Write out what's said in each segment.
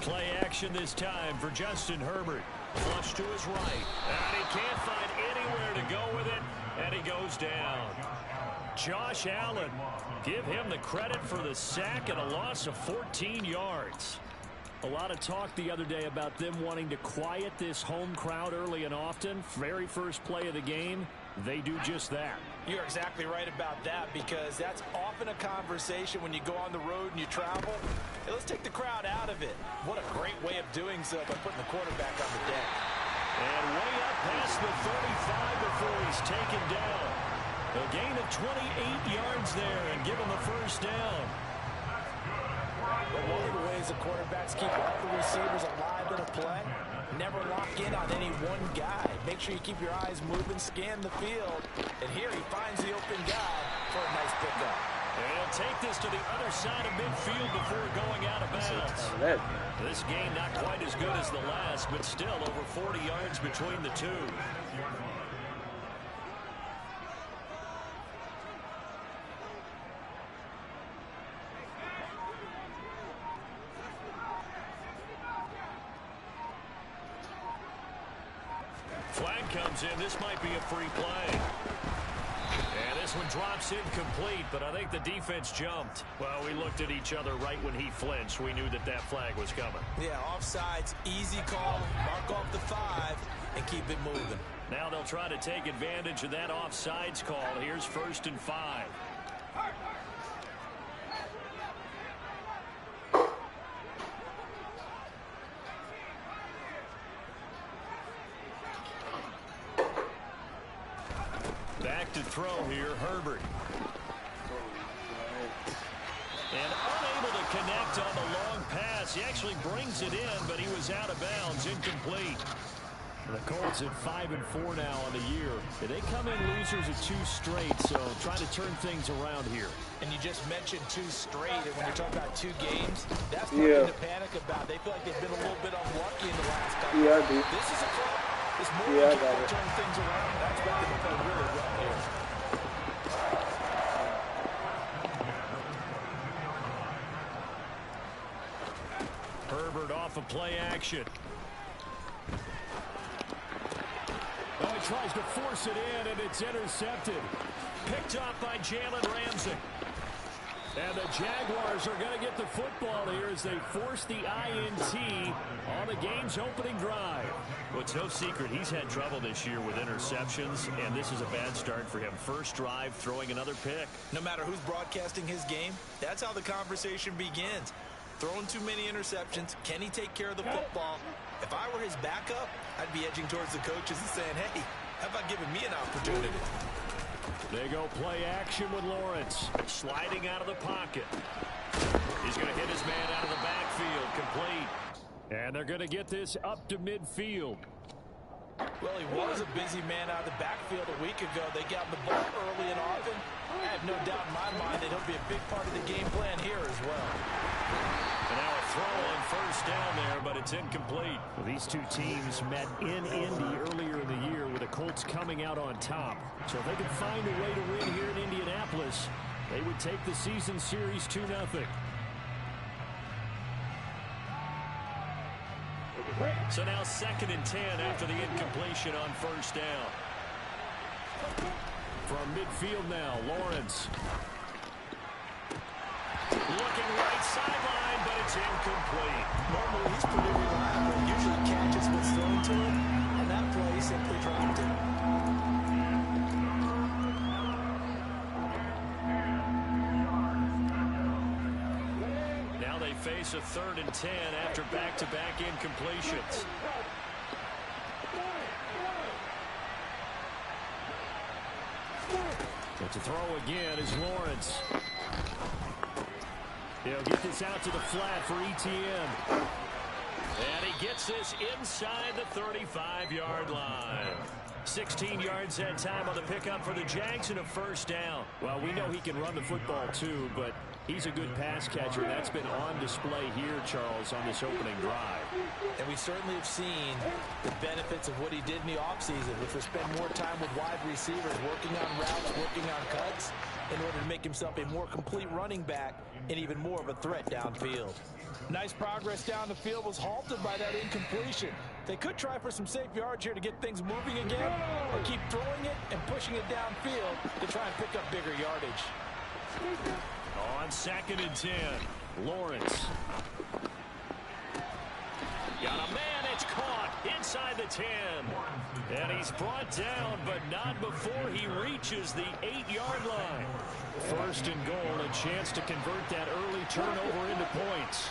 Play action this time for Justin Herbert. Flush to his right. And he can't find anywhere to go with it. And he goes down. Josh Allen, give him the credit for the sack and a loss of 14 yards. A lot of talk the other day about them wanting to quiet this home crowd early and often. Very first play of the game, they do just that. You're exactly right about that, because that's often a conversation when you go on the road and you travel. Hey, let's take the crowd out of it. What a great way of doing so by putting the quarterback on the deck. And way up past the 35 before he's taken down. A gain of 28 yards there and give him a first down. But one of the ways the quarterbacks keep all the receivers alive in a play, never lock in on any one guy. Make sure you keep your eyes moving, scan the field. And here he finds the open guy for a nice pickup. And he'll take this to the other side of midfield before going out of bounds. This game not quite as good as the last, but still over 40 yards between the two. Flag comes in. This might be a free play. And this one drops incomplete, but I think the defense jumped. Well, we looked at each other right when he flinched. We knew that that flag was coming. Yeah, offsides, easy call. Mark off the 5 and keep it moving. Now they'll try to take advantage of that offsides call. Here's 1st and 5. Back to throw here, Herbert. And unable to connect on the long pass. He actually brings it in, but he was out of bounds, incomplete. And the Colts at 5-4 now on the year. They come in losers of 2 straight, so trying to turn things around here. And you just mentioned 2 straight, and when you're talking about 2 games, that's nothing to panic about. They feel like they've been a little bit unlucky in the last couple. Yeah, dude. This is a club. It's more than to turn things around. I expect them to play really well here. Herbert off of play action. Oh, he tries to force it in, and it's intercepted. Picked off by Jalen Ramsey. And the Jaguars are going to get the football here as they force the INT on the game's opening drive. Well, it's no secret he's had trouble this year with interceptions, and this is a bad start for him. First drive, throwing another pick. No matter who's broadcasting his game, that's how the conversation begins. Throwing too many interceptions. Can he take care of the football? If I were his backup, I'd be edging towards the coaches and saying, hey, how about giving me an opportunity? They go play action with Lawrence. Sliding out of the pocket. He's going to hit his man out of the backfield. Complete. And they're going to get this up to midfield. Well, he was a busy man out of the backfield a week ago. They got the ball early and often. I have no doubt in my mind that he'll be a big part of the game plan here as well. And now a throw on first down there, but it's incomplete. Well, these two teams met in Indy earlier in the year with the Colts coming out on top. So if they can find a way to win here in Indianapolis, they would take the season series 2-0. So now 2nd and 10 after the incompletion on first down. From midfield now, Lawrence. Looking right sideline, but it's incomplete. Normally he's pretty reliable. Usually catches what's thrown to him. On that play, he simply dropped it. Now they face a 3rd and 10 after back-to-back incompletions. But to throw again is Lawrence. He'll get this out to the flat for Etienne. And he gets this inside the 35-yard line. 16 yards that time on the pickup for the Jags and a first down. Well, we know he can run the football too, but he's a good pass catcher. That's been on display here, Charles, on this opening drive. And we certainly have seen the benefits of what he did in the offseason, which was spend more time with wide receivers, working on routes, working on cuts, in order to make himself a more complete running back and even more of a threat downfield. Nice progress down the field was halted by that incompletion. They could try for some safe yards here to get things moving again, or keep throwing it and pushing it downfield to try and pick up bigger yardage. On 2nd and 10, Lawrence. Got a man, it's caught inside the 10. And he's brought down, but not before he reaches the 8-yard line. 1st and goal, a chance to convert that early turnover into points.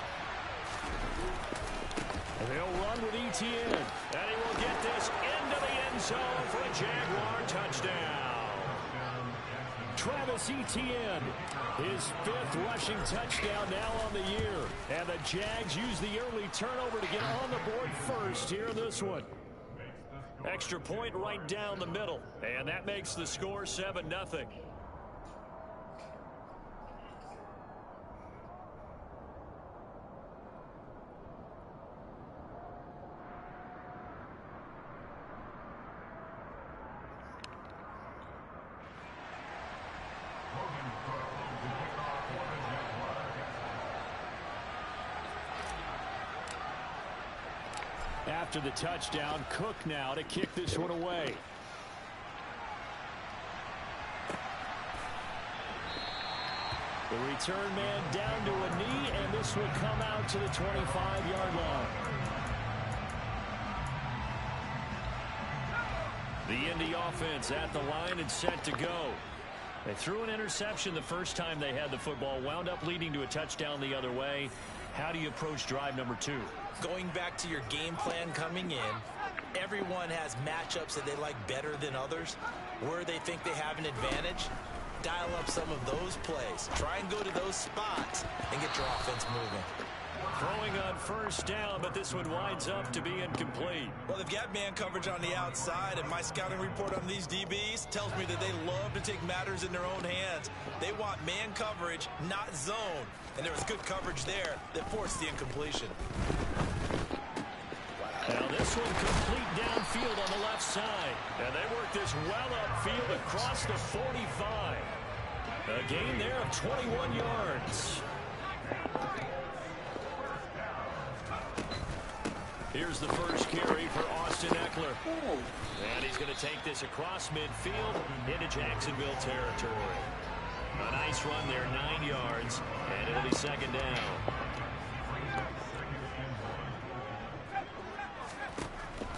They'll run with ETN, and he will get this into the end zone for a Jaguar touchdown. Travis Etienne, his 5th rushing touchdown now on the year. And the Jags use the early turnover to get on the board first here in this one. Extra point right down the middle, and that makes the score 7-0. After the touchdown, Cook now to kick this one away. The return man down to a knee, and this will come out to the 25-yard line. The Indy offense at the line and set to go. They threw an interception the first time they had the football, wound up leading to a touchdown the other way. How do you approach drive number 2? Going back to your game plan coming in, everyone has matchups that they like better than others. Where they think they have an advantage, dial up some of those plays. Try and go to those spots and get your offense moving. Throwing on 1st down, but this one winds up to be incomplete. Well, they've got man coverage on the outside, and my scouting report on these DBs tells me that they love to take matters in their own hands. They want man coverage, not zone. And there was good coverage there that forced the incompletion. Now this one complete downfield on the left side. And they work this well upfield across the 45. A gain there of 21 yards. Here's the first carry for Austin Eckler. And he's going to take this across midfield into Jacksonville territory. A nice run there, 9 yards, and it'll be 2nd down.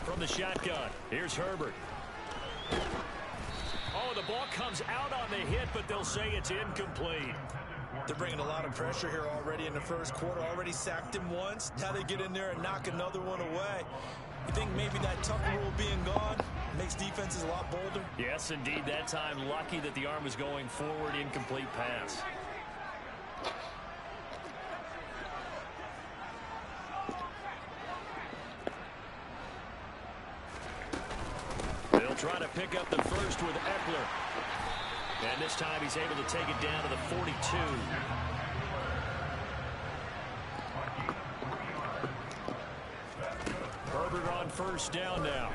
From the shotgun, here's Herbert. Oh, the ball comes out on the hit, but they'll say it's incomplete. They're bringing a lot of pressure here already in the first quarter. Already sacked him once. Now they get in there and knock another one away. You think maybe that Tucker rule being gone makes defenses a lot bolder? Yes, indeed. That time, lucky that the arm was going forward. Incomplete pass. They'll try to pick up the first with Eckler. And this time he's able to take it down to the 42. Herbert on 1st down now.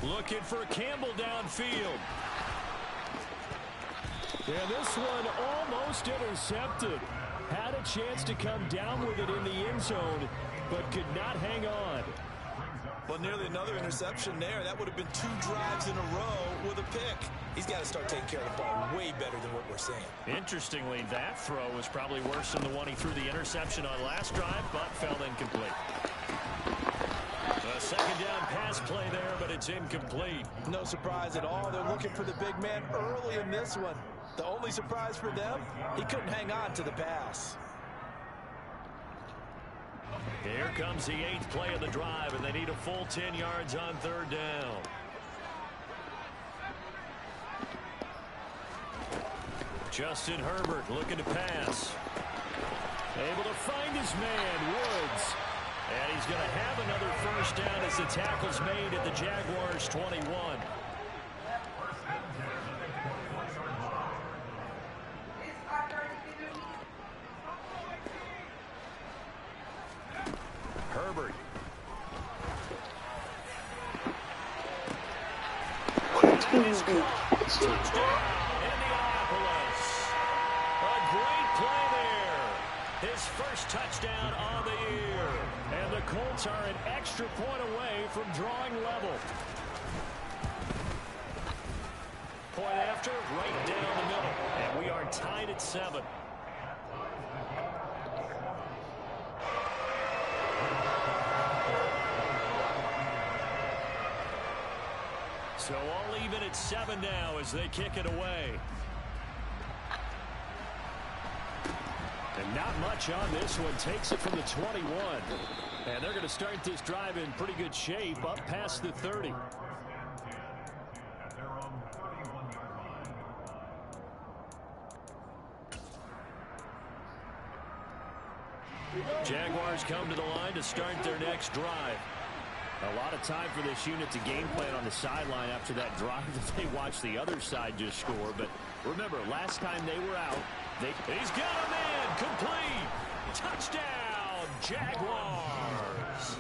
Looking for Campbell downfield. And this one almost intercepted. Had a chance to come down with it in the end zone, but could not hang on. Well, nearly another interception there. That would have been 2 drives in a row with a pick. He's got to start taking care of the ball way better than what we're seeing. Interestingly, that throw was probably worse than the one he threw the interception on last drive, but fell incomplete. A 2nd down pass play there, but it's incomplete. No surprise at all. They're looking for the big man early in this one. The only surprise for them, he couldn't hang on to the pass. Here comes the 8th play of the drive, and they need a full 10 yards on 3rd down. Justin Herbert looking to pass. Able to find his man, Woods. And he's going to have another 1st down as the tackle's made at the Jaguars' 21. Herbert. Touchdown, Indianapolis. A great play there. His first touchdown on the year. And the Colts are an extra point away from drawing level. Point after, right down the middle. And we are tied at 7. So all even at 7 now as they kick it away. And not much on this one. Takes it from the 21. And they're going to start this drive in pretty good shape up past the 30. Jaguars come to the line to start their next drive. A lot of time for this unit to game plan on the sideline after that drive that they watched the other side just score. But remember, last time they were out, he's got a man, complete, touchdown, Jaguars.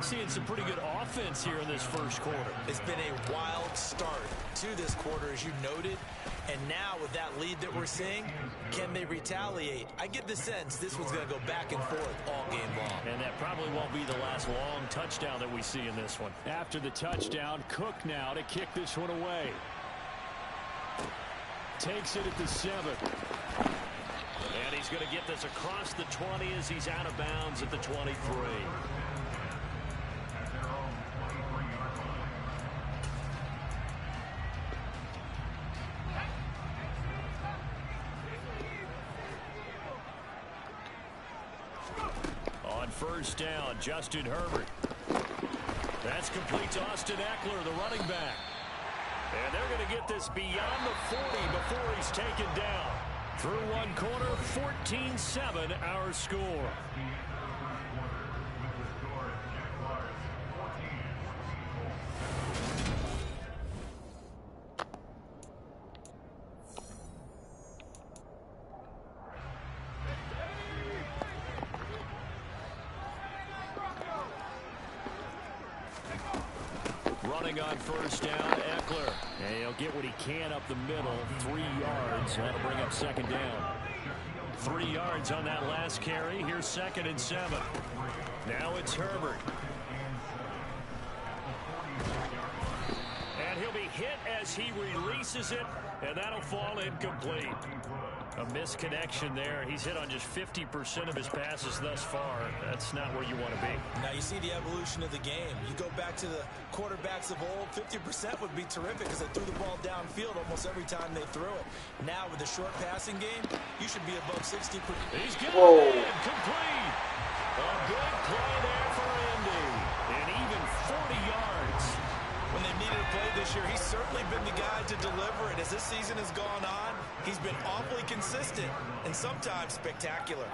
Seeing some pretty good offense here in this first quarter. It's been a wild start to this quarter, as you noted. And now with that lead that we're seeing, can they retaliate? I get the sense this one's going to go back and forth all game long. And that probably won't be the last long touchdown that we see in this one. After the touchdown, Cook now to kick this one away. Takes it at the 7. And he's going to get this across the 20 as he's out of bounds at the 23. On first down, Justin Herbert. That's complete to Austin Eckler, the running back. And they're going to get this beyond the 40 before he's taken down. Through one quarter, 14-7 our score. Running on first down, Eckler. And he'll get what he can up the middle. 3 yards. That'll bring up second down. 3 yards on that last carry. Here's 2nd and 7. Now it's Herbert. And he'll be hit as he releases it. And that'll fall incomplete. A misconnection there. He's hit on just 50% of his passes thus far. That's not where you want to be. Now you see the evolution of the game. You go back to the quarterbacks of old, 50% would be terrific because they threw the ball downfield almost every time they threw it. Now with the short passing game, you should be above 60%. He's got it in, complete. A good play there for Indy. And even 40 yards. When they needed a play this year, he's certainly been the guy to deliver it. As this season has gone on, he's been awfully consistent and sometimes spectacular.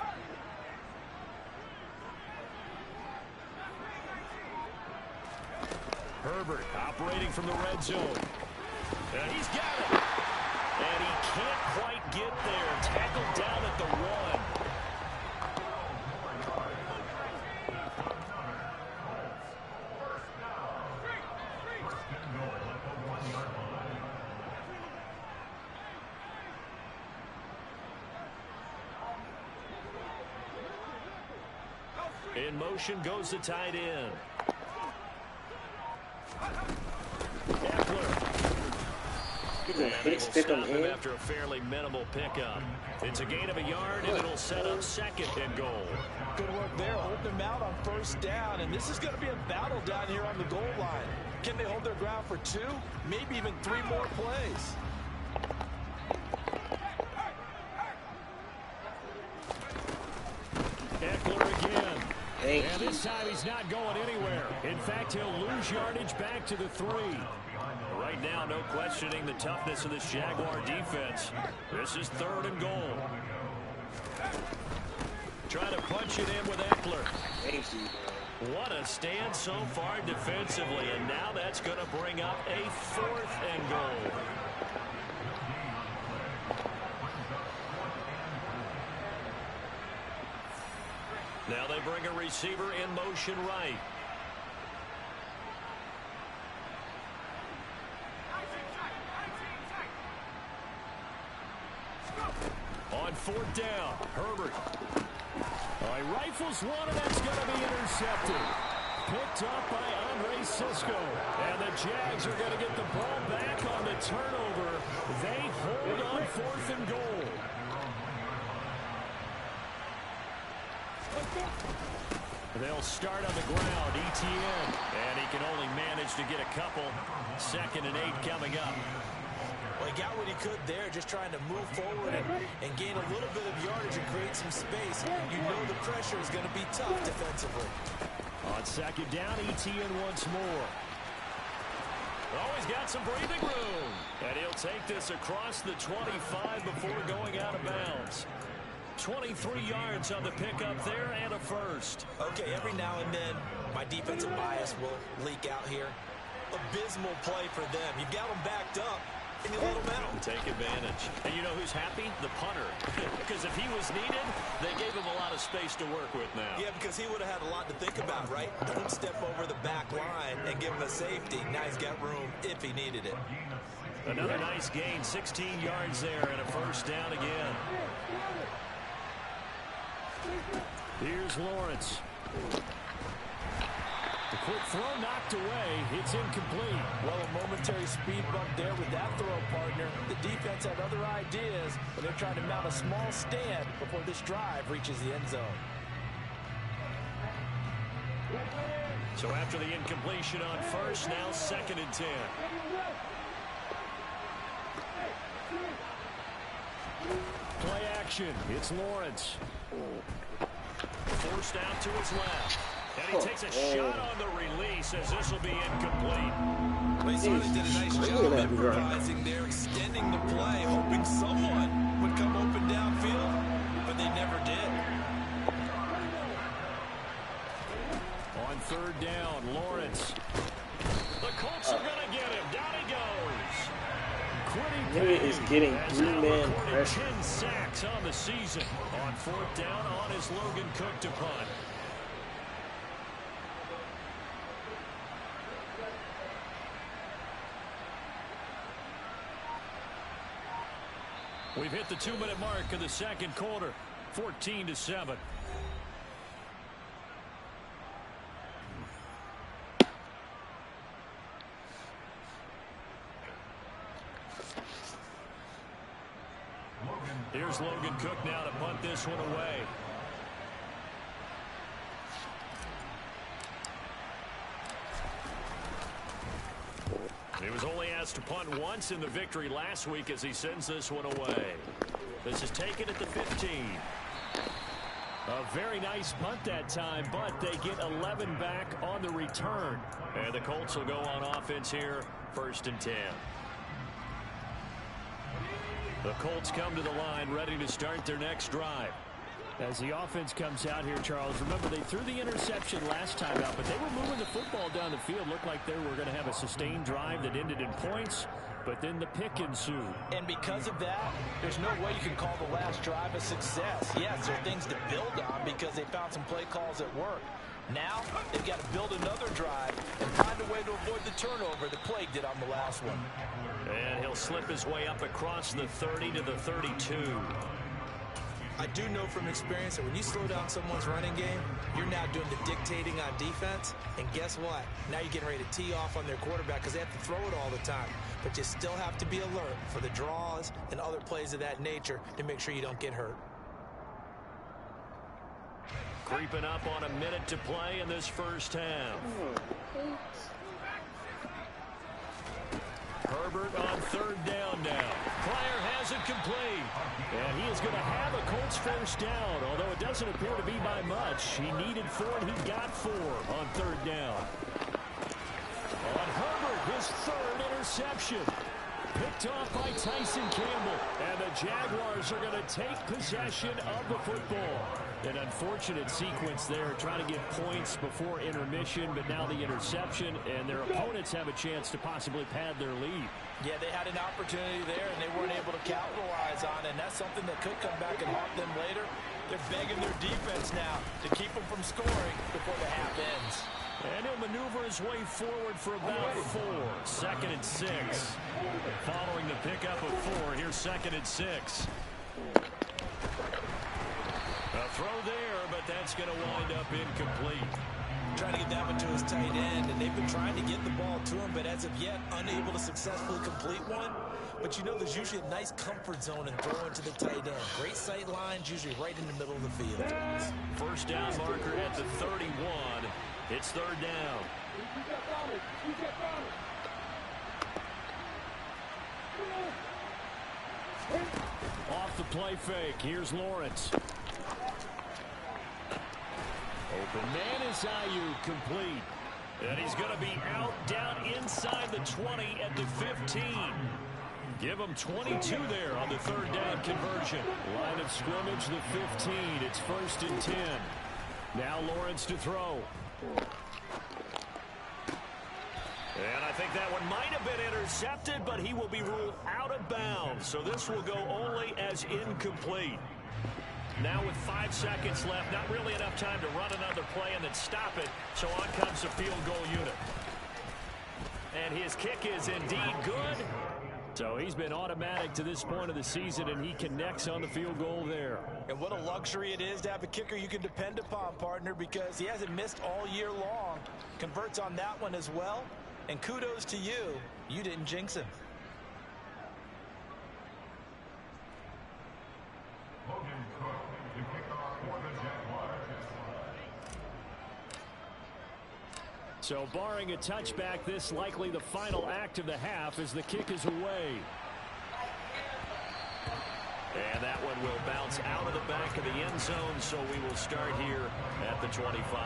Herbert operating from the red zone. And he's got it. And he can't quite get there. Tackled down at the 1. In motion goes the tight end. Eckler. And they will stop him after a fairly minimal pickup. It's a gain of a yard, and it'll set up 2nd and goal. Good work there, holding him out on first down. And this is going to be a battle down here on the goal line. Can they hold their ground for 2, maybe even 3 more plays? Eckler again. And this time he's not going anywhere. In fact, he'll lose yardage back to the 3. Right now, no questioning the toughness of this Jaguar defense. This is 3rd and goal. Trying to punch it in with Eckler. What a stand so far defensively, and now that's going to bring up a 4th and goal. Now they bring a receiver in motion right. On fourth down. Herbert. He rifles one, and that's going to be intercepted. Picked up by Andre Cisco. And the Jags are going to get the ball back on the turnover. They hold on fourth and goal. They'll start on the ground. Etienne. And he can only manage to get a couple. 2nd and 8 coming up. Well, he got what he could there, just trying to move forward and gain a little bit of yardage and create some space. You know the pressure is going to be tough defensively. On 2nd down, Etienne once more. Oh, he's got some breathing room. And he'll take this across the 25 before going out of bounds. 23 yards on the pickup there and a first. Okay, every now and then, my defensive bias will leak out here. Abysmal play for them. You've got them backed up, and you let them out. Take advantage. And you know who's happy? The punter. Because if he was needed, they gave him a lot of space to work with now. Yeah, because he would have had a lot to think about, right? Don't step over the back line and give him a safety. Now he's got room if he needed it. Another nice gain, 16 yards there, and a first down again. Here's Lawrence. The quick throw knocked away. It's incomplete. Well, a momentary speed bump there with that throw, partner. The defense had other ideas, but they're trying to mount a small stand before this drive reaches the end zone. So after the incompletion on first, now 2nd and 10. Play action. It's Lawrence. Forced out to his left. And he takes a shot on the release as this will be incomplete. They certainly did a nice job improvising there, extending the play, hoping someone would come open downfield, but they never did. On 3rd down, Lawrence. The Colts are going to get him. Down he goes. Nigga is getting 3-man pressure. 10 sacks on the season. On 4th down, on is Logan Cook to punt. We've hit the 2-minute mark of the 2nd quarter. 14-7. Here's Logan Cook now to punt this one away. He was only asked to punt once in the victory last week as he sends this one away. This is taken at the 15. A very nice punt that time, but they get 11 back on the return. And the Colts will go on offense here, 1st and 10. The Colts come to the line ready to start their next drive. As the offense comes out here, Charles, remember they threw the interception last time out, but they were moving the football down the field. Looked like they were going to have a sustained drive that ended in points, but then the pick ensued. And because of that, there's no way you can call the last drive a success. Yes, there are things to build on because they found some play calls that work. Now, they've got to build another drive and find a way to avoid the turnover that plagued it on the last one. And he'll slip his way up across the 30 to the 32. I do know from experience that when you slow down someone's running game, you're now doing the dictating on defense. And guess what? Now you're getting ready to tee off on their quarterback because they have to throw it all the time. But you still have to be alert for the draws and other plays of that nature to make sure you don't get hurt. Creeping up on a minute to play in this first half. Herbert on 3rd down now. Pryor has it complete. And he is going to have a Colts first down, although it doesn't appear to be by much. He needed 4, and he got 4 on 3rd down. On Herbert, his 3rd interception. Picked off by Tyson Campbell. And the Jaguars are going to take possession of the football. An unfortunate sequence there, trying to get points before intermission, but now the interception, and their opponents have a chance to possibly pad their lead. Yeah, they had an opportunity there, and they weren't able to capitalize on it, and that's something that could come back and haunt them later. They're begging their defense now to keep them from scoring before the half ends. And he'll maneuver his way forward for about 4. 2nd and 6. Following the pickup of 4, here's 2nd and 6. throw there, but that's going to wind up incomplete. Trying to get that one to his tight end, and they've been trying to get the ball to him, but as of yet, unable to successfully complete one. But you know there's usually a nice comfort zone in throwing to the tight end. Great sight lines, usually right in the middle of the field. First down marker at the 31. It's third down. Off the play fake. Here's Lawrence. Open man is Ayuk, complete. And he's going to be out down inside the 20 at the 15. Give him 22 there on the third down conversion. Line of scrimmage, the 15. It's first and 10. Now Lawrence to throw. And I think that one might have been intercepted, but he will be ruled out of bounds. So this will go only as incomplete. Now with 5 seconds left, not really enough time to run another play and then stop it. So on comes the field goal unit. And his kick is indeed good. So he's been automatic to this point of the season, and he connects on the field goal there. And what a luxury it is to have a kicker you can depend upon, partner, because he hasn't missed all year long. Converts on that one as well. And kudos to you. You didn't jinx him. So barring a touchback, this likely the final act of the half as the kick is away. And that one will bounce out of the back of the end zone, so we will start here at the 25.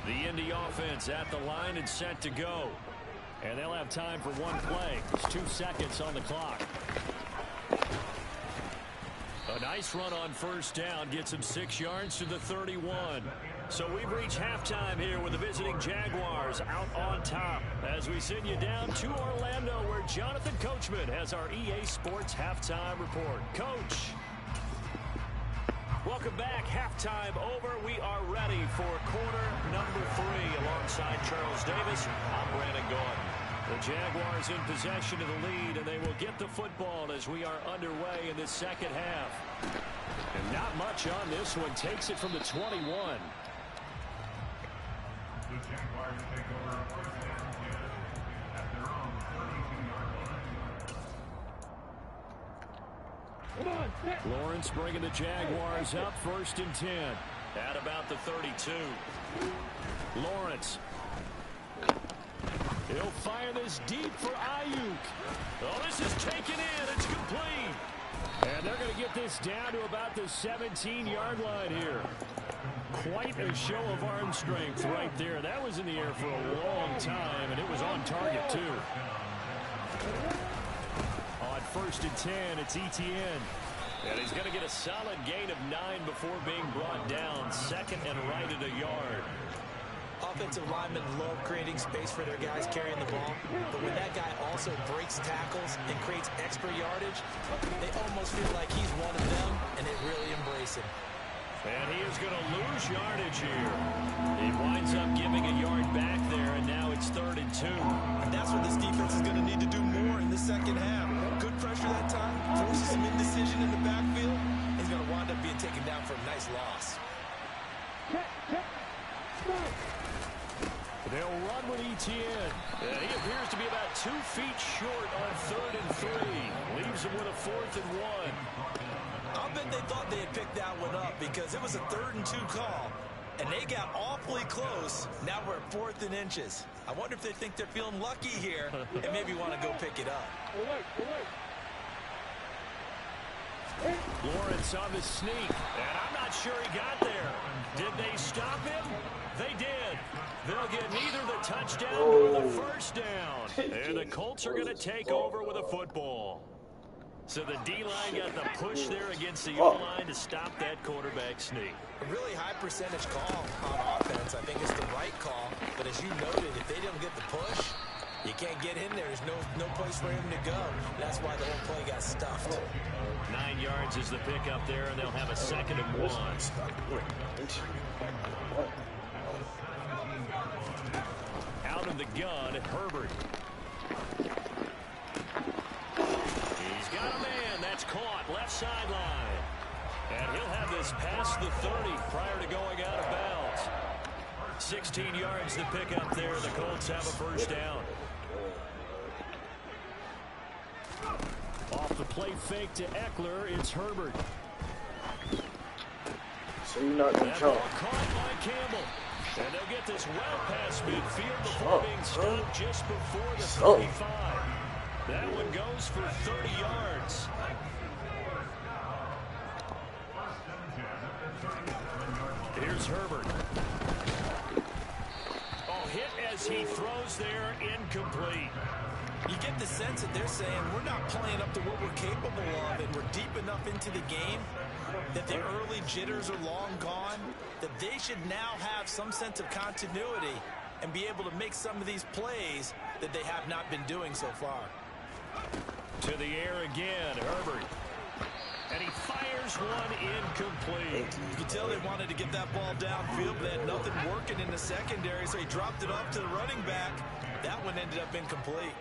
The Indy offense at the line and set to go. And they'll have time for one play. There's 2 seconds on the clock. A nice run on first down gets him 6 yards to the 31. So we've reached halftime here with the visiting Jaguars out on top as we send you down to Orlando where Jonathan Coachman has our EA Sports halftime report. Coach. Welcome back. Halftime over. We are ready for quarter number 3 alongside Charles Davis. I'm Brandon Gordon. The Jaguars in possession of the lead, and they will get the football as we are underway in this second half. And not much on this one. Takes it from the 21. The Jaguars take over first and 10 at their own 32-yard line. Lawrence bringing the Jaguars up first and 10 at about the 32. Lawrence. He'll fire this deep for Ayuk. Oh, this is taken in. It's complete. And they're going to get this down to about the 17-yard line here. Quite a show of arm strength right there. That was in the air for a long time, and it was on target, too. On first and 10, it's Etienne. And he's going to get a solid gain of 9 before being brought down. Second and right at a yard. Offensive linemen love creating space for their guys carrying the ball, but when that guy also breaks tackles and creates extra yardage, they almost feel like he's one of them, and they really embrace him. And he is going to lose yardage here. He winds up giving a yard back there, and now it's 3rd and 2. And that's what this defense is going to need to do more in the second half. Good pressure that time, forces some indecision in the backfield. He's going to wind up being taken down for a nice loss. They'll run with Etienne. He appears to be about 2 feet short on 3rd and 3. Leaves him with a 4th and 1. I'll bet they thought they had picked that one up because it was a 3rd and 2 call. And they got awfully close. Now we're at 4th and inches. I wonder if they think they're feeling lucky here and maybe want to go pick it up. Lawrence on the sneak. And I'm not sure he got there. Did they stop him? They did. They'll get neither the touchdown nor the first down. And the Colts are going to take over with a football. So the D-line got the push there against the O-line to stop that quarterback sneak. A really high percentage call on offense. I think it's the right call. But as you noted, if they don't get the push, you can't get in there. There's no place for him to go. That's why the whole play got stuffed. 9 yards is the pickup there, and they'll have a 2nd and 1. Out of the gun, Herbert. got a man. That's caught. Left sideline. And he'll have this past the 30 prior to going out of bounds. 16 yards to pick up there. The Colts have a first down. Off the play fake to Eckler, it's Herbert. So you're not going to jump. Caught by Campbell. And they'll get this well past midfield before being stopped just before the 35. That one goes for 30 yards. Here's Herbert. Oh, hit as he throws there, incomplete. You get the sense that they're saying we're not playing up to what we're capable of, and we're deep enough into the game that the early jitters are long gone, that they should now have some sense of continuity and be able to make some of these plays that they have not been doing so far. To the air again, Herbert. And he fires one incomplete. You can tell they wanted to get that ball downfield, but they had nothing working in the secondary, so he dropped it off to the running back. That one ended up incomplete.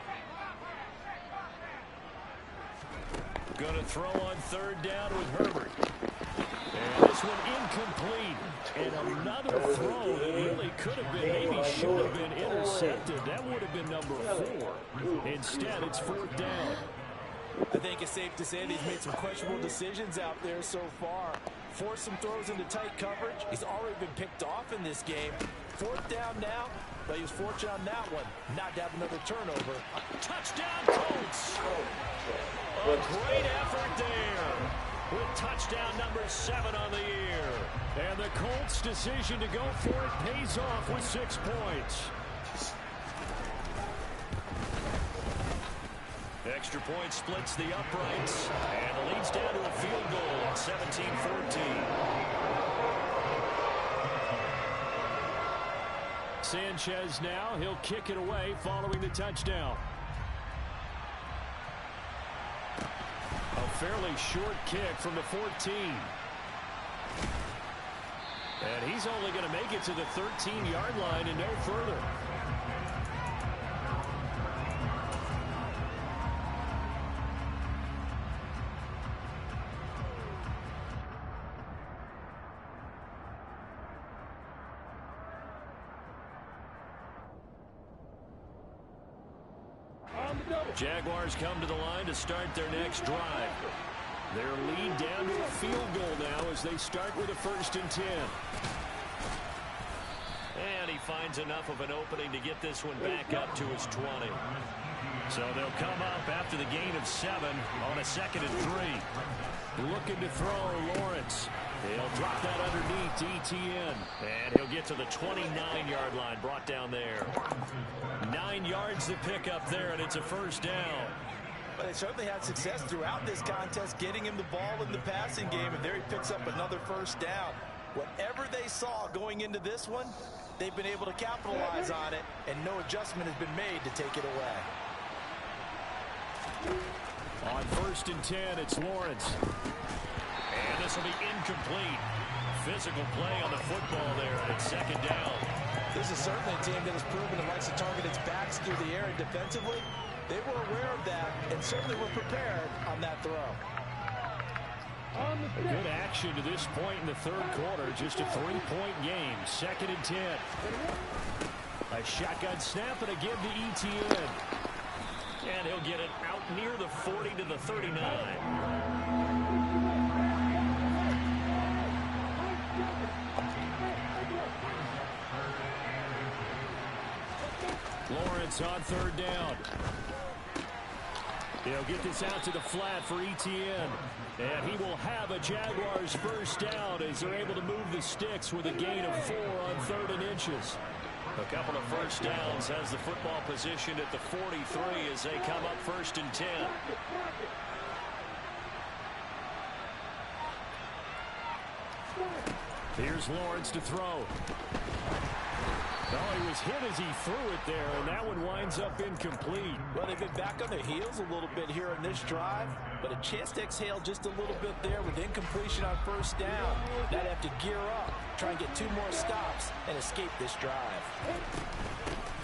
Going to throw on third down with Herbert. And this one incomplete. And another throw that really could have been, maybe should have been intercepted. That would have been number 4. Instead, it's fourth down. I think it's safe to say that he's made some questionable decisions out there so far. Forced some throws into tight coverage. He's already been picked off in this game. Fourth down now, but he was fortunate on that one. Not to have another turnover. Touchdown, Colts! A great effort there with touchdown number 7 on the year. And the Colts' decision to go for it pays off with 6 points. Extra point splits the uprights and leads down to a field goal at 17-14. Sanchez now, he'll kick it away following the touchdown. A fairly short kick from the 14. And he's only going to make it to the 13-yard line and no further. Jaguars come to the line to start their next drive. Their lead down to a field goal now as they start with a 1st and 10. And he finds enough of an opening to get this one back up to his 20. So they'll come up after the gain of 7 on a 2nd and 3. Looking to throw Lawrence. He'll drop that underneath to ETN. And he'll get to the 29-yard line, brought down there. 9 yards to pick up there, and it's a first down. But they certainly had success throughout this contest, getting him the ball in the passing game, and there he picks up another first down. Whatever they saw going into this one, they've been able to capitalize on it, and no adjustment has been made to take it away. On 1st and 10, it's Lawrence. And this will be incomplete. Physical play on the football there, and it's 2nd down. This is certainly a team that has proven it likes to target its backs through the air, and defensively, they were aware of that and certainly were prepared on that throw. A good action to this point in the 3rd quarter. Just a 3-point game. 2nd and 10. A shotgun snap and a give to ETN. And he'll get it out near the 40 to the 39. Lawrence on 3rd down. He'll get this out to the flat for ETN. And he will have a Jaguars first down as they're able to move the sticks with a gain of 4 on 3rd and inches. A couple of first downs has the football position at the 43 as they come up 1st and 10. Here's Lawrence to throw. Oh, he was hit as he threw it there, and that one winds up incomplete. Well, they've been back on their heels a little bit here in this drive, but a chance to exhale just a little bit there with incompletion on 1st down. Now they have to gear up, try and get 2 more stops, and escape this drive.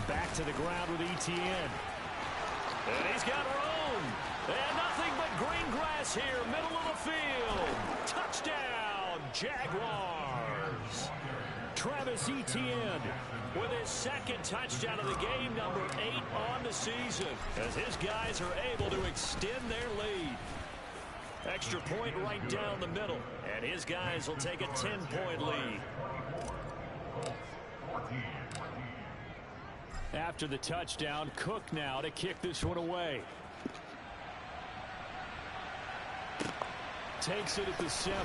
Back to the ground with ETN. And he's got room. And nothing but green grass here, middle of the field. Touchdown, Jaguars. Travis Etienne with his second touchdown of the game, number 8 on the season, as his guys are able to extend their lead. Extra point right down the middle, and his guys will take a 10-point lead. After the touchdown, Cook now to kick this one away. Takes it at the 7.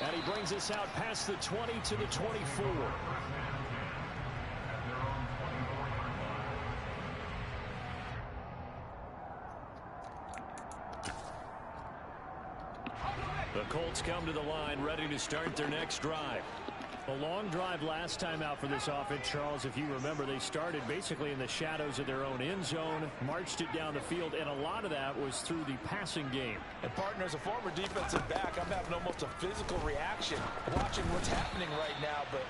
And he brings us out past the 20 to the 24. The Colts come to the line, ready to start their next drive. A long drive last time out for this offense, Charles. If you remember, they started basically in the shadows of their own end zone, marched it down the field, and a lot of that was through the passing game. And partner, as a former defensive back, I'm having almost a physical reaction watching what's happening right now. But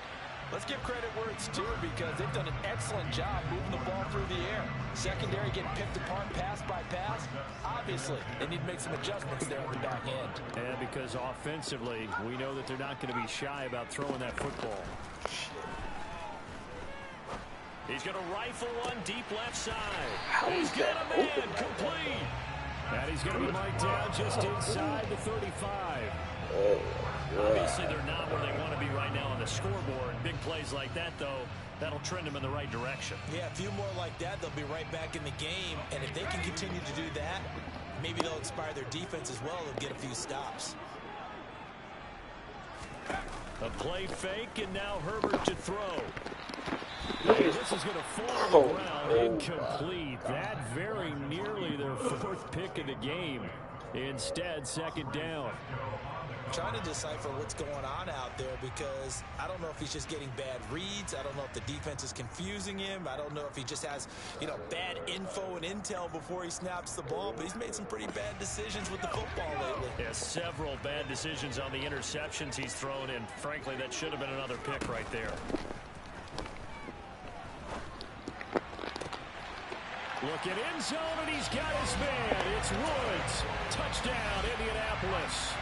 let's give credit where it's due, because they've done an excellent job moving the ball through the air. Secondary getting picked apart pass by pass. Obviously, they need to make some adjustments there on the back end. And because offensively, we know that they're not going to be shy about throwing that football. He's going to rifle one deep left side. He's got a man complete. And he's going to be marked down just inside the 35. Obviously, they're not where they want to be right now on the scoreboard. Big plays like that, though, that'll trend them in the right direction. Yeah, a few more like that, they'll be right back in the game. And if they can continue to do that, maybe they'll inspire their defense as well. They'll get a few stops. A play fake, and now Herbert to throw. This is going to fall to the ground. Incomplete. That very nearly their 4th pick of the game. Instead, second down. Trying to decipher what's going on out there, because I don't know if he's just getting bad reads. I don't know if the defense is confusing him. I don't know if he just has, bad info and intel before he snaps the ball. But he's made some pretty bad decisions with the football lately. Yeah, several bad decisions on the interceptions he's thrown, and frankly, that should have been another pick right there. Looking end zone, and he's got his man. It's Woods. Touchdown, Indianapolis.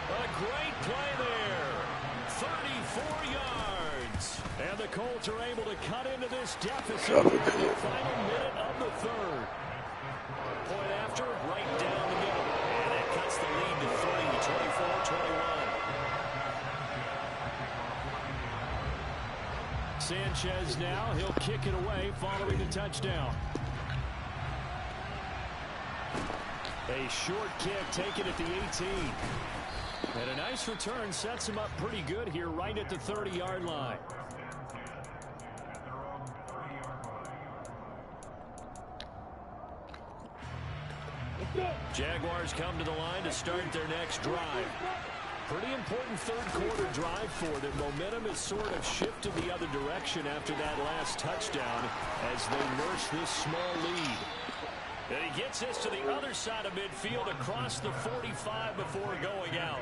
A great play there. 34 yards. And the Colts are able to cut into this deficit in the final minute of the 3rd. Point after, right down the middle. And it cuts the lead to 3, 24-21. Sanchez now, he'll kick it away following the touchdown. A short kick taken at the 18. And a nice return sets him up pretty good here right at the 30-yard line. Jaguars come to the line to start their next drive. Pretty important third-quarter drive for them. Momentum has sort of shifted the other direction after that last touchdown as they nurse this small lead. And he gets this to the other side of midfield across the 45 before going out.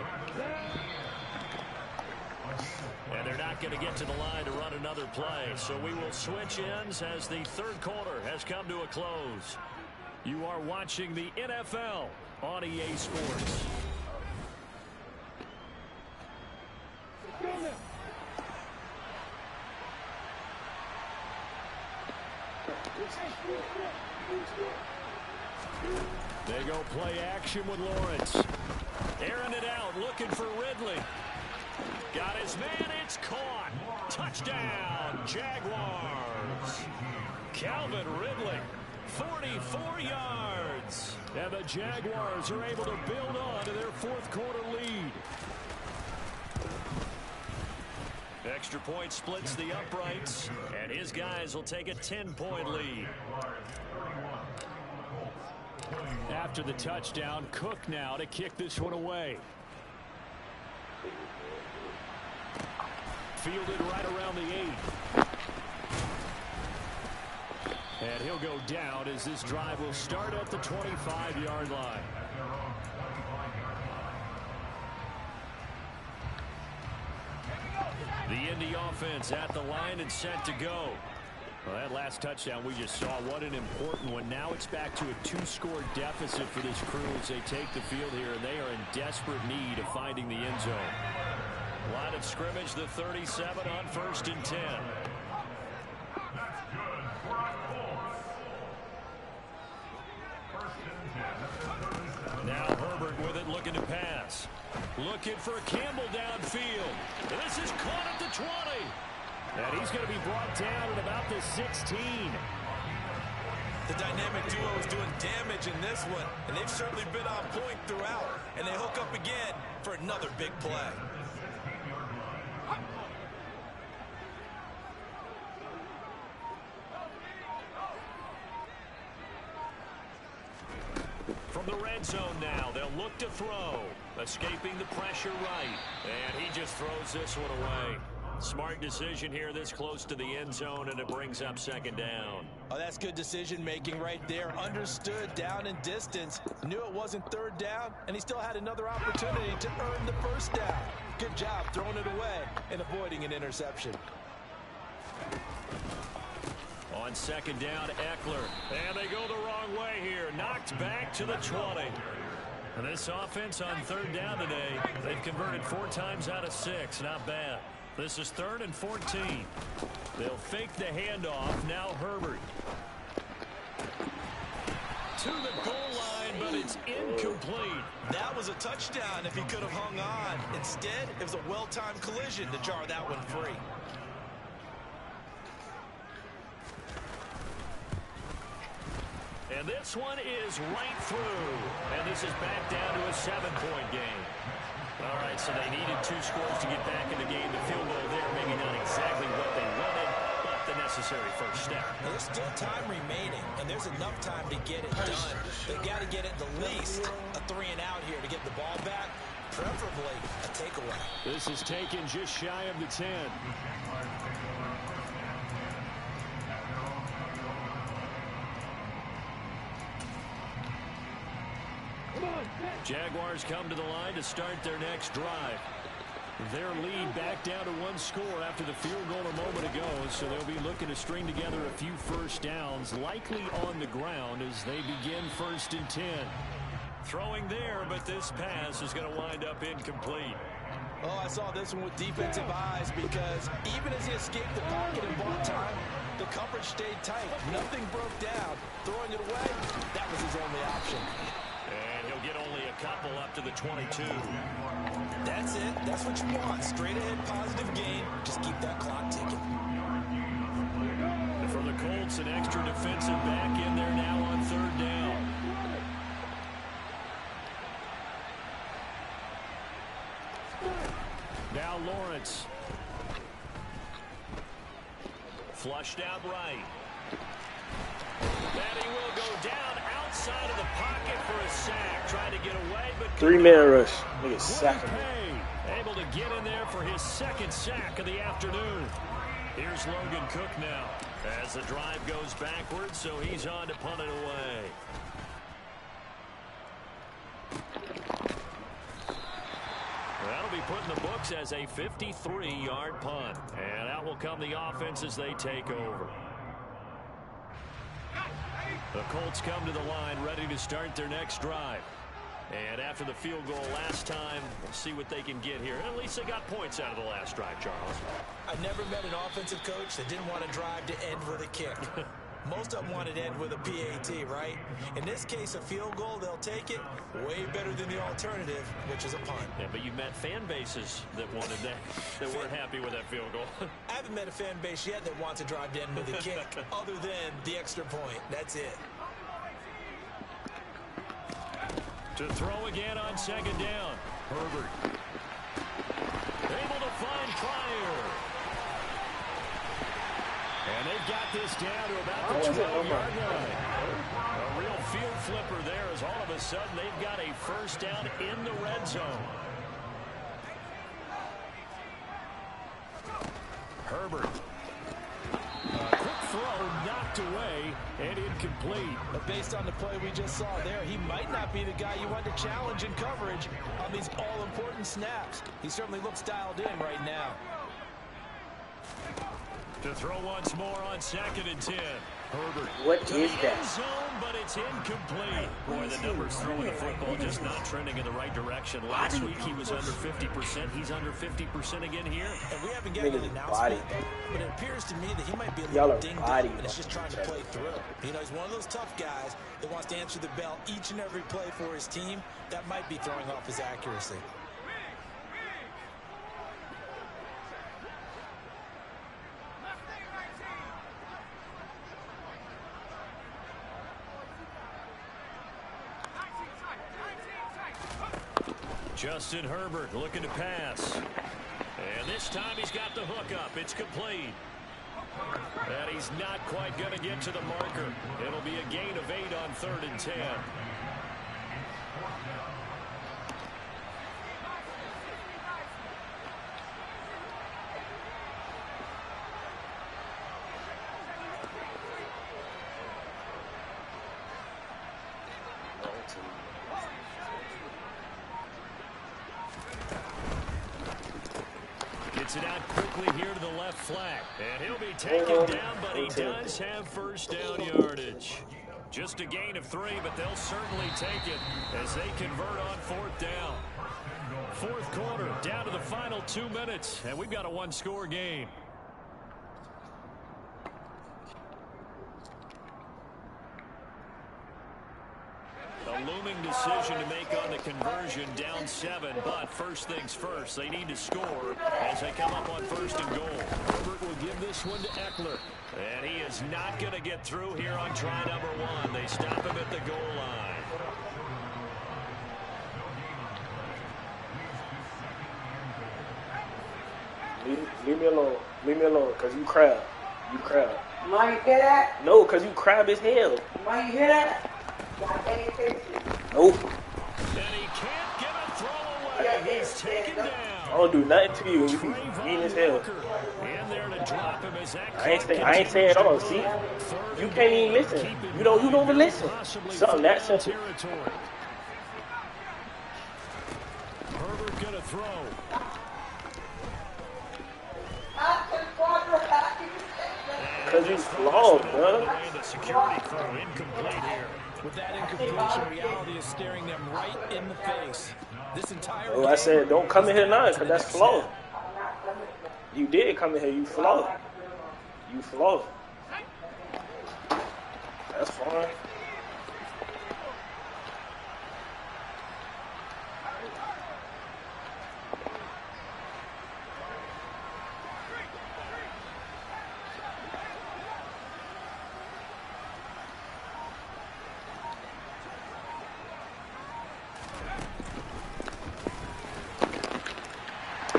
And they're not going to get to the line to run another play. So we will switch ends as the 3rd quarter has come to a close. You are watching the NFL on EA Sports. They go play action with Lawrence. Airing it out, looking for Ridley. Got his man, it's caught. Touchdown, Jaguars. Calvin Ridley, 44 yards. And the Jaguars are able to build on to their 4th quarter lead. Extra point splits the uprights, and his guys will take a 10-point lead. After the touchdown, Cook now to kick this one away. Fielded right around the 8. And he'll go down as this drive will start at the 25-yard line. The Indy offense at the line and set to go. Well, that last touchdown we just saw, what an important one. Now it's back to a 2-score deficit for this crew as they take the field here, and they are in desperate need of finding the end zone. Line of scrimmage, the 37 on 1st and 10. Now Herbert with it, looking to pass. Looking for Campbell downfield. And this is caught at the 20. And he's going to be brought down at about the 16. The dynamic duo is doing damage in this one, and they've certainly been on point throughout. And they hook up again for another big play. From the red zone now, they'll look to throw. Escaping the pressure right. And he just throws this one away. Smart decision here this close to the end zone, and it brings up 2nd down. Oh, that's good decision making right there. Understood down and distance. Knew it wasn't 3rd down, and he still had another opportunity to earn the 1st down. Good job throwing it away and avoiding an interception. On 2nd down, Eckler. And they go the wrong way here. Knocked back to the 20. And this offense on 3rd down today, they've converted 4 times out of 6. Not bad. This is 3rd and 14. They'll fake the handoff. Now Herbert. To the goal line, but it's incomplete. That was a touchdown if he could have hung on. Instead, it was a well-timed collision to jar that one free. And this one is right through. And this is back down to a 7-point game. All right, so they needed 2 scores to get back in the game. The field goal there, maybe not exactly what they wanted, but the necessary first step. There's still time remaining, and there's enough time to get it done. They've got to get at the least a 3-and-out here to get the ball back, preferably a takeaway. This is taken just shy of the 10. Jaguars come to the line to start their next drive. Their lead back down to 1 score after the field goal a moment ago, so they'll be looking to string together a few first downs, likely on the ground as they begin 1st and 10. Throwing there, but this pass is going to wind up incomplete. Oh, I saw this one with defensive eyes because even as he escaped the pocket and bought time, the coverage stayed tight. Nothing broke down. Throwing it away, that was his only option. And he'll get only a couple up to the 22. That's it. That's what you want. Straight ahead positive gain. Just keep that clock ticking. And for the Colts, an extra defensive back in there now on 3rd down. Now Lawrence. Flushed out right. And he will go down outside of the pocket for a sack. Trying to get away, but 3-man rush. Nigga sacking him. Able to get in there for his 2nd sack of the afternoon. Here's Logan Cook now as the drive goes backwards, so he's on to punt it away. That'll be put in the books as a 53-yard punt. And out will come the offense as they take over. The Colts come to the line ready to start their next drive. And after the field goal last time, we'll see what they can get here. At least they got points out of the last drive, Charles. I've never met an offensive coach that didn't want to drive to end with a kick. Most of them wanted to end with a PAT, right? In this case, a field goal, they'll take it. Way better than the alternative, which is a punt. Yeah, but you've met fan bases that wanted that, that weren't happy with that field goal. I haven't met a fan base yet that wants to drive to end with a kick, other than the extra point. That's it. To throw again on 2nd down. Herbert. Able to find Pryor. And they've got this down to about the 12-yard line. A real field flipper there as all of a sudden they've got a first down in the red zone. Herbert. A quick throw knocked away and incomplete. But based on the play we just saw there, he might not be the guy you want to challenge in coverage on these all-important snaps. He certainly looks dialed in right now. To throw once more on 2nd and 10. Herbert. What is that? End zone, but it's incomplete. Boy, the numbers throwing the football just not trending in the right direction. Last week he was under 50%. He's under 50% again here. And we haven't gotten an announcement, but it appears to me that he might be a little dinged up and is just trying to play through. You know, he's one of those tough guys that wants to answer the bell each and every play for his team. That might be throwing off his accuracy. Justin Herbert looking to pass. And this time he's got the hook up. It's complete. And he's not quite going to get to the marker. It'll be a gain of 8 on 3rd and 10. Gets it out quickly here to the left flat. And he'll be taken down, but he does have first down yardage. Just a gain of 3, but they'll certainly take it as they convert on 4th down. 4th quarter, down to the final 2 minutes, and we've got a 1-score game. A looming decision to make on the conversion, down 7, but first things first, they need to score as they come up on 1st and goal. Herbert will give this one to Eckler, and he is not going to get through here on try number 1. They stop him at the goal line. Leave me alone. Leave me alone, because you crab. You crab. Why you hear that? No, because you crab as hell. Why you hear that? Nope. And he can't get a throw away. He's taken down. I don't do nothing to you. You be mean as hell. In there to drop him as that I ain't saying it all. See, you can't even listen. You don't even listen. Something that simple. Herbert gonna throw. Because you flawed, bro. The security throw incomplete here. With that incompletion, reality is staring them right in the face. This entire Oh, I said, don't come in here now, because that's flawed. You did come in here, you flawed. You flawed. That's fine.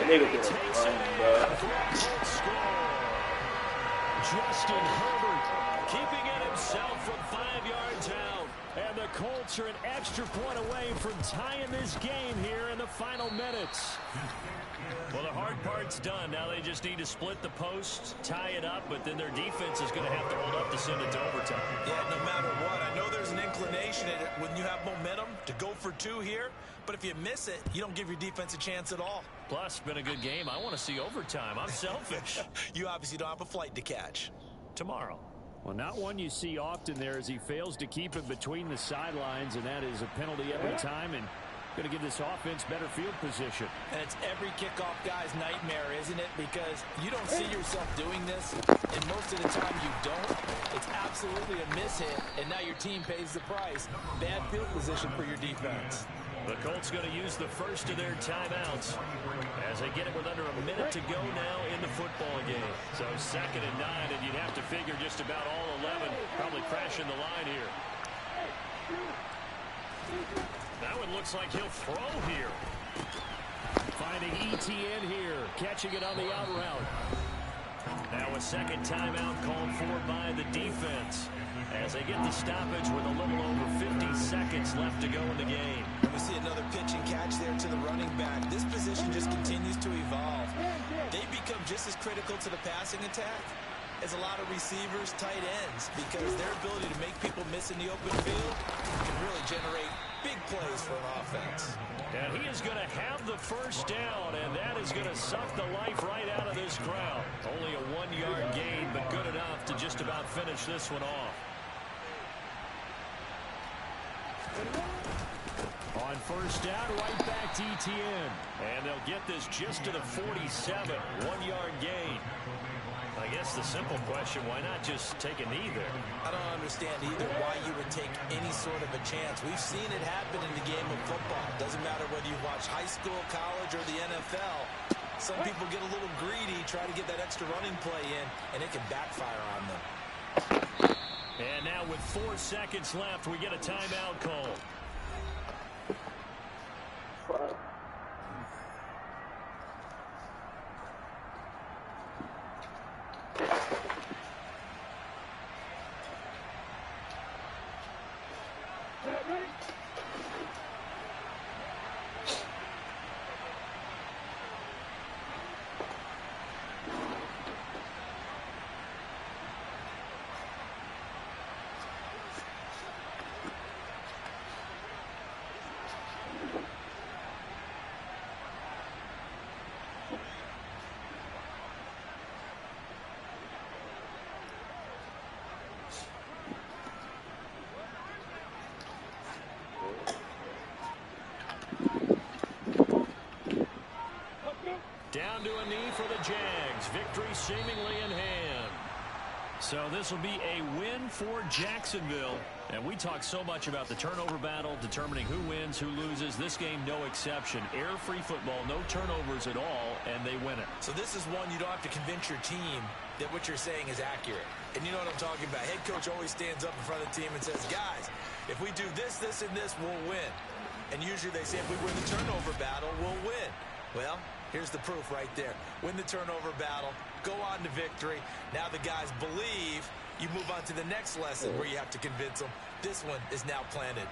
Nigga did Justin Herbert keeping it himself from 5 yards out. And the Colts are an extra point away from tying this game here in the final minutes. Well, the hard part's done. Now they just need to split the post, tie it up, but then their defense is going to have to hold up to send it to overtime. Yeah, no matter what. I know there's an inclination in it when you have momentum to go for 2 here, but if you miss it, you don't give your defense a chance at all. Plus, been a good game. I want to see overtime. I'm selfish. You obviously don't have a flight to catch. Tomorrow. Well, not one you see often there as he fails to keep it between the sidelines, and that is a penalty every time, and going to give this offense better field position. And it's every kickoff guy's nightmare, isn't it? Because you don't see yourself doing this, and most of the time you don't. It's absolutely a mishit, and now your team pays the price. Bad field position for your defense. The Colts going to use the first of their timeouts as they get it with under a minute to go now in the football game. So 2nd and 9, and you'd have to figure just about all 11 probably crashing the line here. That one looks like he'll throw here. Finding ETN here, catching it on the out route. Now a second timeout called for by the defense as they get the stoppage with a little over 50 seconds left to go in the game. And we see another pitch and catch there to the running back. This position just continues to evolve. They become just as critical to the passing attack as a lot of receivers, tight ends, because their ability to make people miss in the open field can really generate Big plays for an offense. And he is going to have the first down, and that is going to suck the life right out of this crowd. Only a 1-yard gain, but good enough to just about finish this one off. On first down, right back to ETN. And they'll get this just to the 47, 1-yard gain. I guess the simple question, why not just take a knee there? I don't understand either why you would take any sort of a chance. We've seen it happen in the game of football. Doesn't matter whether you watch high school, college, or the NFL. Some people get a little greedy, try to get that extra running play in, and it can backfire on them. And now with 4 seconds left, we get a timeout call. Down to a knee for the Jags. Victory seemingly in hand. So this will be a win for Jacksonville. And we talk so much about the turnover battle, determining who wins, who loses. This game, no exception. Error-free football, no turnovers at all, and they win it. So this is one you don't have to convince your team that what you're saying is accurate. And you know what I'm talking about. Head coach always stands up in front of the team and says, guys, if we do this, this, and this, we'll win. And usually they say if we win the turnover battle, we'll win. Well, here's the proof right there. Win the turnover battle, go on to victory. Now the guys believe. You move on to the next lesson where you have to convince them. This one is now planted.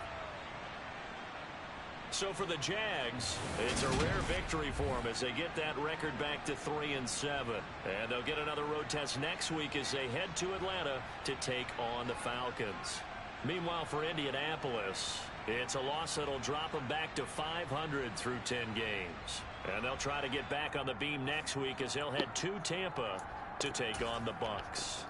So for the Jags, it's a rare victory for them as they get that record back to 3-7. And they'll get another road test next week as they head to Atlanta to take on the Falcons. Meanwhile, for Indianapolis, it's a loss that'll drop them back to 500 through 10 games. And they'll try to get back on the beam next week as they'll head to Tampa to take on the Bucs.